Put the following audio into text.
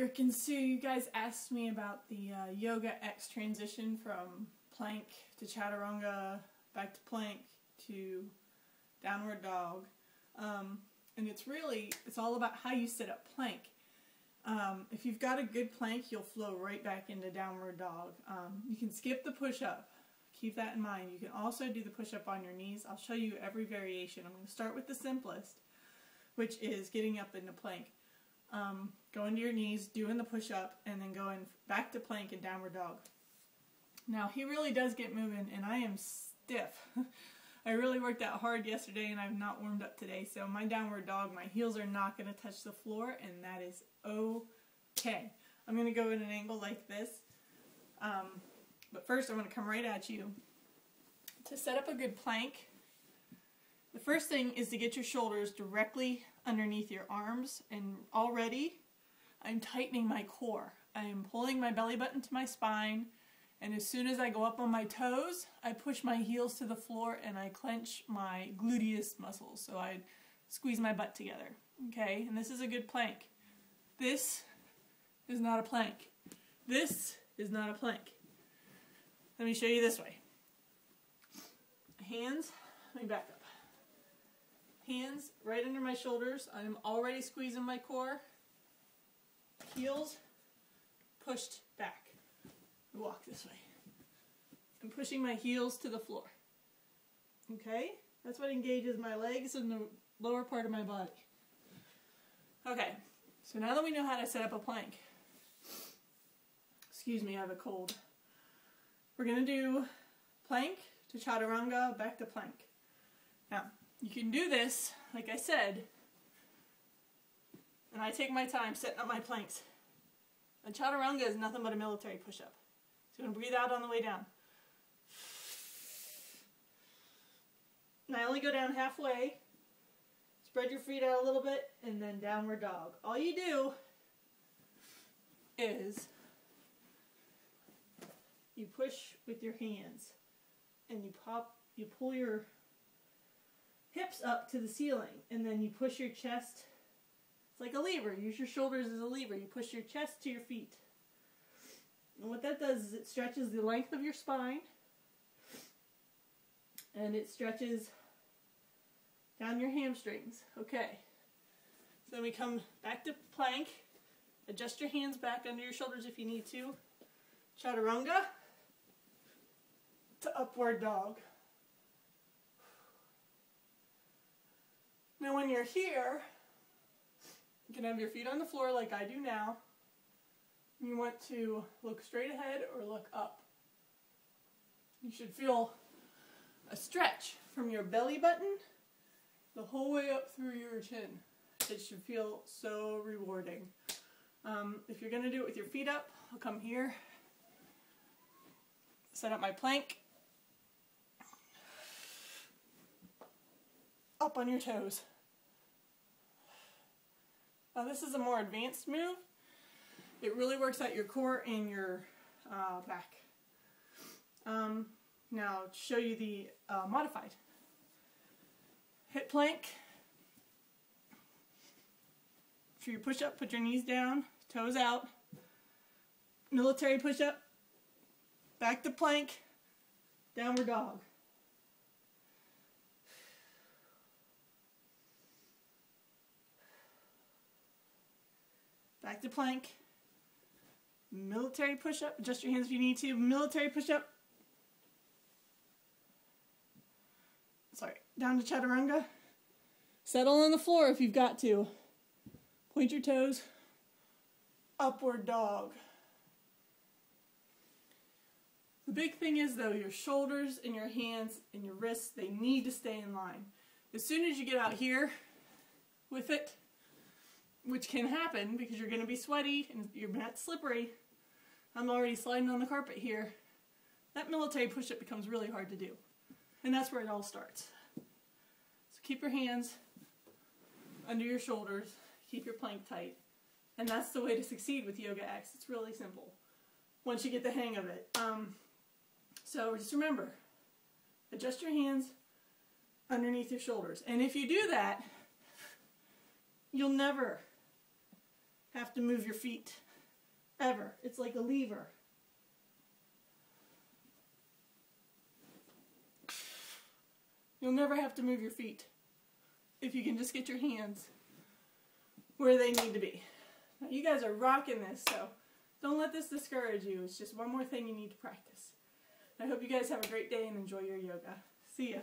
Rick and Sue, you guys asked me about the YogaX transition from plank to chaturanga, back to plank to downward dog. And it's all about how you sit up plank. If you've got a good plank, you'll flow right back into downward dog. You can skip the push-up. Keep that in mind. You can also do the push-up on your knees. I'll show you every variation. I'm going to start with the simplest, which is getting up into plank. Going to your knees, doing the push-up, and then going back to plank and downward dog. Now, he really does get moving, and I am stiff. I really worked out hard yesterday, and I've not warmed up today, so my downward dog, my heels are not going to touch the floor, and that is okay. I'm going to go at an angle like this, but first I'm going to come right at you. To set up a good plank, the first thing is to get your shoulders directly underneath your arms, and already I'm tightening my core. I am pulling my belly button to my spine, and as soon as I go up on my toes, I push my heels to the floor and I clench my gluteus muscles, so I squeeze my butt together. Okay, and this is a good plank. This is not a plank. This is not a plank. Let me show you this way. Hands, let me back up. Hands right under my shoulders. I'm already squeezing my core. Heels pushed back. Walk this way. I'm pushing my heels to the floor. Okay? That's what engages my legs and the lower part of my body. Okay, so now that we know how to set up a plank, excuse me, I have a cold. We're going to do plank to chaturanga, back to plank. Now, you can do this, like I said, and I take my time setting up my planks. And chaturanga is nothing but a military push-up. So you're going to breathe out on the way down. And I only go down halfway. Spread your feet out a little bit, and then downward dog. All you do is you push with your hands, and you pull your hips up to the ceiling, and then you push your chest. It's like a lever. Use your shoulders as a lever. You push your chest to your feet. And what that does is it stretches the length of your spine, and it stretches down your hamstrings. Okay. So then we come back to plank. Adjust your hands back under your shoulders if you need to. Chaturanga to upward dog. Now when you're here, you can have your feet on the floor like I do now. You want to look straight ahead or look up. You should feel a stretch from your belly button the whole way up through your chin. It should feel so rewarding. If you're going to do it with your feet up, I'll come here, set up my plank, up on your toes. Now this is a more advanced move. It really works out your core and your back. Now to show you the modified. Hip plank. For your push-up, put your knees down, toes out. Military push-up. Back to plank. Downward dog. Back to plank. Military push-up. Adjust your hands if you need to. Military push-up. Sorry. Down to chaturanga. Settle on the floor if you've got to. Point your toes. Upward dog. The big thing is, though, your shoulders and your hands and your wrists, they need to stay in line. As soon as you get out here with it, which can happen because you're going to be sweaty and your mat's slippery. I'm already sliding on the carpet here. That military push-up becomes really hard to do. And that's where it all starts. So keep your hands under your shoulders. Keep your plank tight. And that's the way to succeed with YogaX. It's really simple once you get the hang of it. So just remember, adjust your hands underneath your shoulders. And if you do that, you'll never have to move your feet ever. It's like a lever. You'll never have to move your feet if you can just get your hands where they need to be. Now, you guys are rocking this, so don't let this discourage you. It's just one more thing you need to practice. I hope you guys have a great day and enjoy your yoga. See ya.